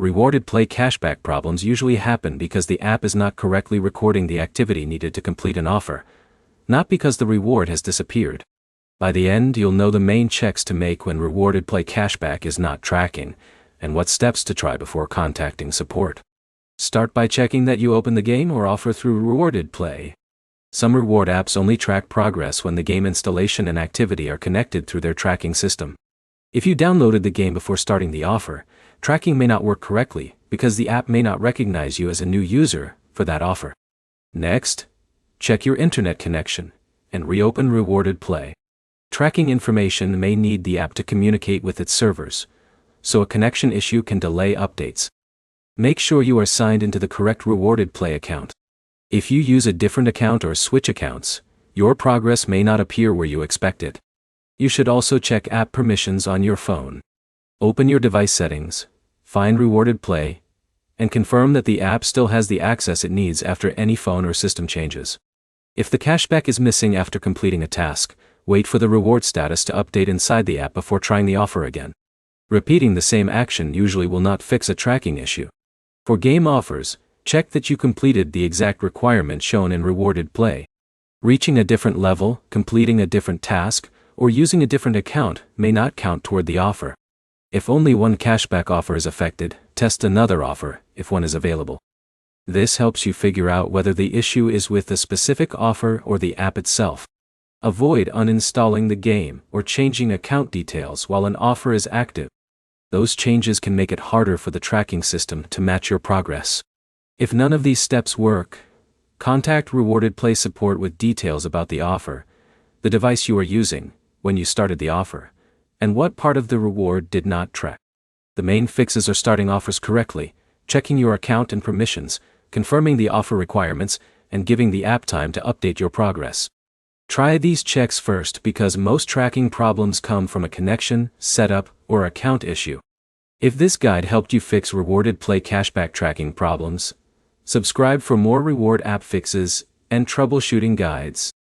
Rewarded play cashback problems usually happen because the app is not correctly recording the activity needed to complete an offer, not because the reward has disappeared. By the end, you'll know the main checks to make when rewarded play cashback is not tracking, and what steps to try before contacting support. Start by checking that you open the game or offer through rewarded play. Some reward apps only track progress when the game installation and activity are connected through their tracking system. If you downloaded the game before starting the offer, tracking may not work correctly because the app may not recognize you as a new user for that offer. Next, check your internet connection and reopen rewarded play. Tracking information may need the app to communicate with its servers, so a connection issue can delay updates. Make sure you are signed into the correct rewarded play account. If you use a different account or switch accounts, your progress may not appear where you expect it. You should also check app permissions on your phone. Open your device settings, find rewarded play, and confirm that the app still has the access it needs after any phone or system changes. If the cashback is missing after completing a task, wait for the reward status to update inside the app before trying the offer again. Repeating the same action usually will not fix a tracking issue. For game offers, check that you completed the exact requirement shown in rewarded play. Reaching a different level, completing a different task, or using a different account may not count toward the offer. If only one cashback offer is affected, test another offer if one is available. This helps you figure out whether the issue is with the specific offer or the app itself. Avoid uninstalling the game or changing account details while an offer is active. Those changes can make it harder for the tracking system to match your progress. If none of these steps work, contact Rewarded Play support with details about the offer, the device you are using, when you started the offer, and what part of the reward did not track. The main fixes are starting offers correctly, checking your account and permissions, confirming the offer requirements, and giving the app time to update your progress. Try these checks first because most tracking problems come from a connection, setup, or account issue. If this guide helped you fix Rewarded Play cashback tracking problems, subscribe for more reward app fixes and troubleshooting guides.